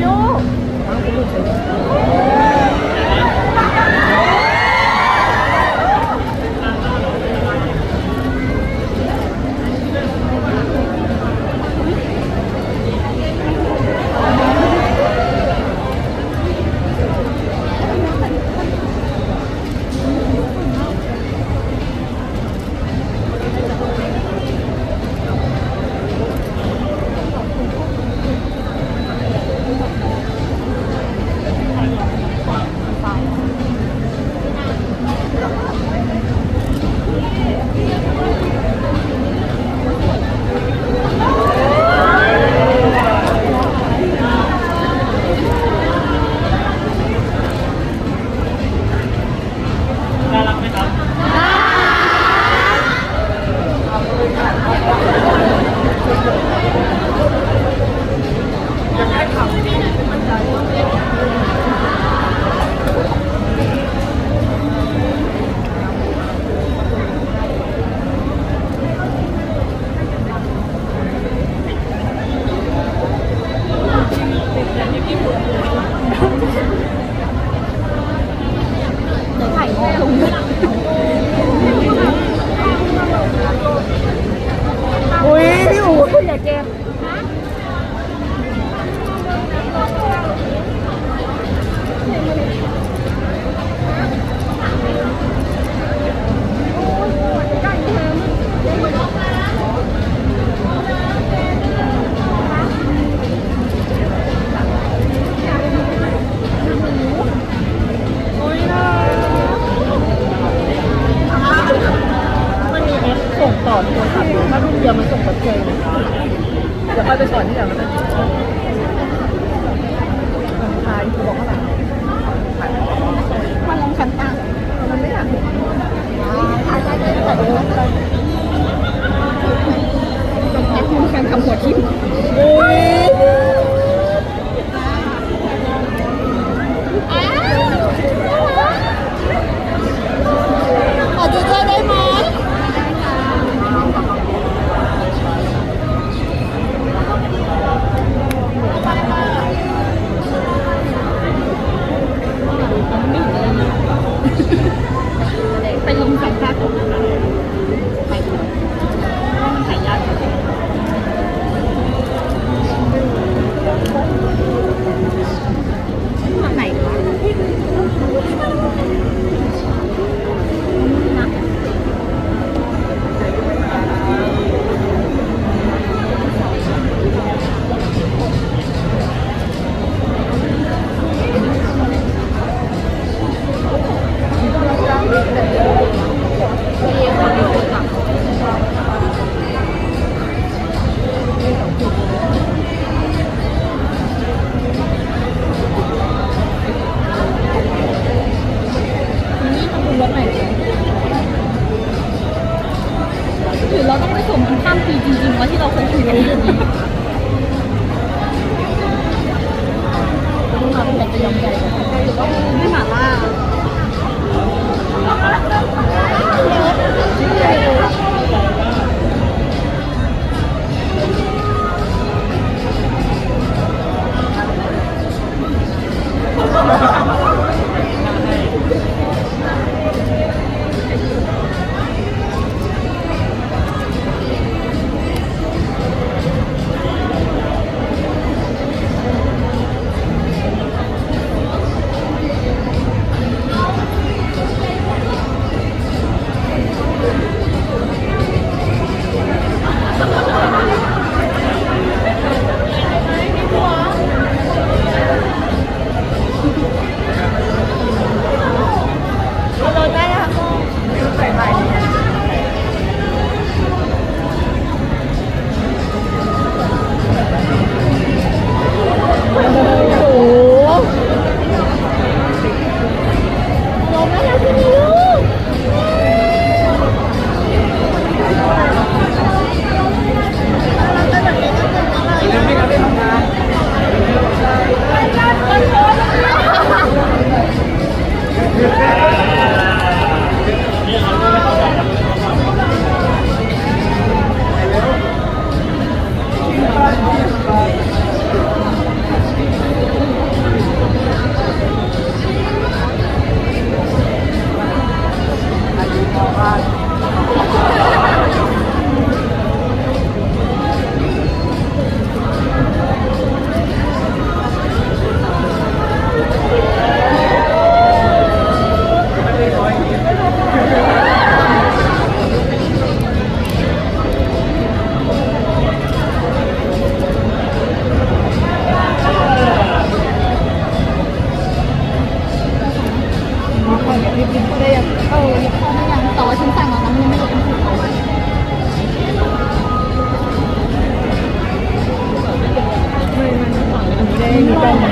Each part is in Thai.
ลูกน่ารักไหมครับอุ้ยพี่อู๋คุณอย่าเกมมันมีแอปส่งต่อโทรศัพท์อยู่ถ้ารุ่นเดียวมันส่งแบบเจอเดี๋ยวค่อยไปสอนที่เดี๋ยวนะขายคือบอกว่าอะไรมันลงขันตังมันไม่อยากขายได้แต่ดูเลยแอปคุณแฟนทำหัวทิ่มอุ้ยขอดูด้วยได้ไหมไปลงสัมภาษณ์ไปดูมันถ่ายยาก กันไหม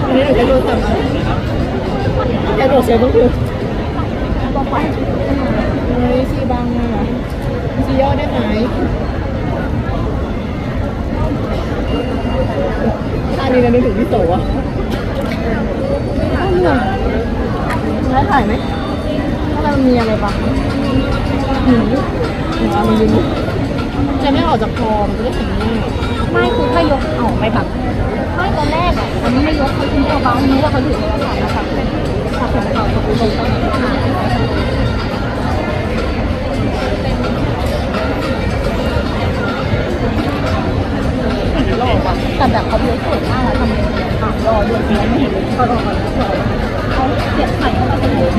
อันนี้เราจะโดนตัดแค่ตัวเสียต้องคือเฮ้ยซีบังอ่ะซีย่อได้ไหมอันนี้เรานึกถึงพี่โตอ่ะได้ถ่ายไหมถ้าเรามีอะไรบ้างมันยืนจะไม่ออกจากคอมันจะได้แข็งง่าย ไม่คือถ้ายกออกไปแบบไม่ตอนแรกอ่ะมันไม่ยกเขาทิ้งตัวเบารู้ว่าเขาถือโทรศัพท์นะคะขับของเขาเขาลงแต่แบบเขาเลี้ยงสวยมากแล้วทำเป็นถามรอด้วยไม่เห็นเขารอเขาเสียบไข่เข้าไปเลย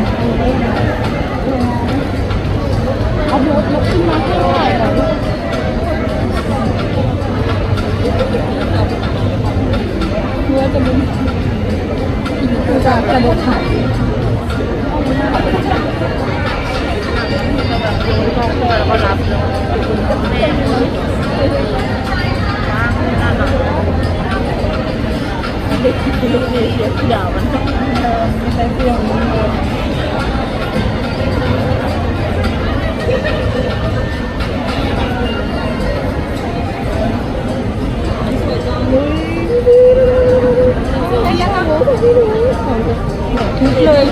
เอารถลุกขึ้นมาให้ได้ก่อนเพื่อจะมึงกูจะกระโดดถ่ายก็รับเด็กที่ลูกเสียยาวมันไม่ใช่เพื่อนทุกเลย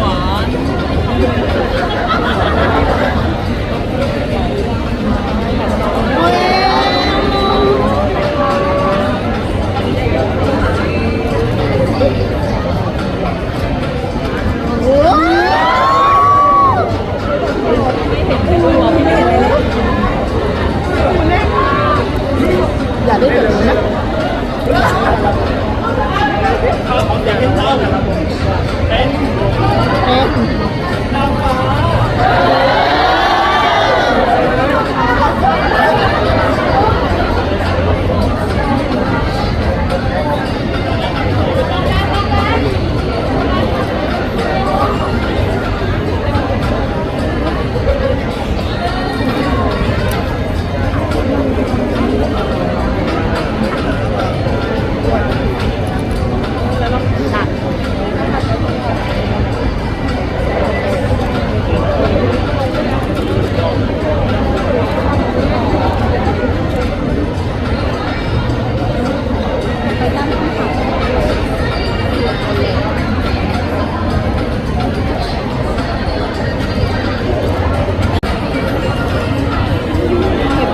อย่าได้เกิดเลยนะ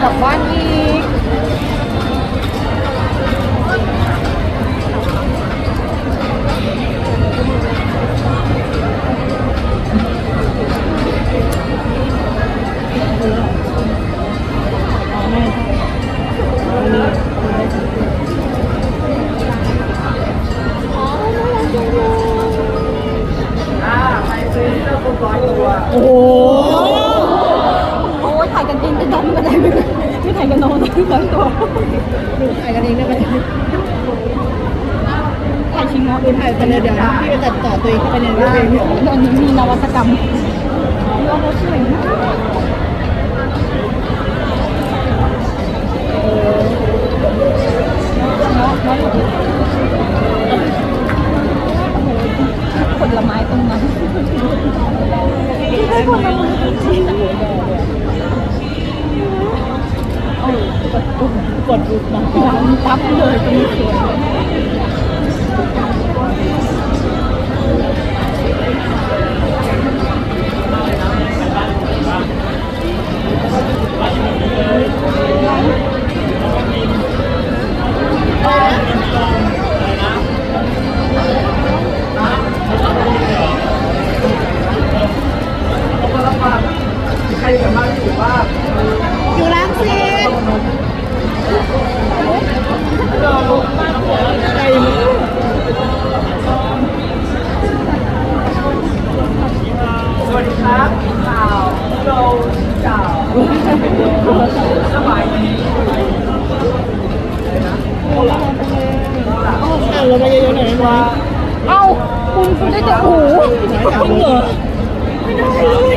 กลับบ้านอีกโอ้โหโอ้ยถ่ายกันเองแต่ดันมาได้ไม่ถ่ายกันน้องนะที่ร้อยตัว ดูถ่ายกันเองได้ไหม ถ่ายชิงเงาะ ดูถ่ายไปเลยเดี๋ยวพี่ไปตัดต่อตัวเองเข้าไปในรูปเอง ตอนนี้มีนวัตกรรมโลโก้สวยมากผลไม้ตรงนั้นไม่ผลไม้จริงกดรูปมา ปั๊บเลยตรงนี้สวยใครสามารถอยู่บ้านอยู่ร้านซีนใครมึงสวัสดีครับข่าวโจข่าวสบายดีเอาเราไปเยอะๆหน่อยได้ไหม เอ้าคุณได้แต่หู จริงเหรอไม่ได้เลย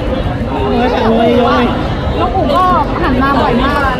น้อยแต่เลย น้องอู๋ก็หันมาบ่อยมาก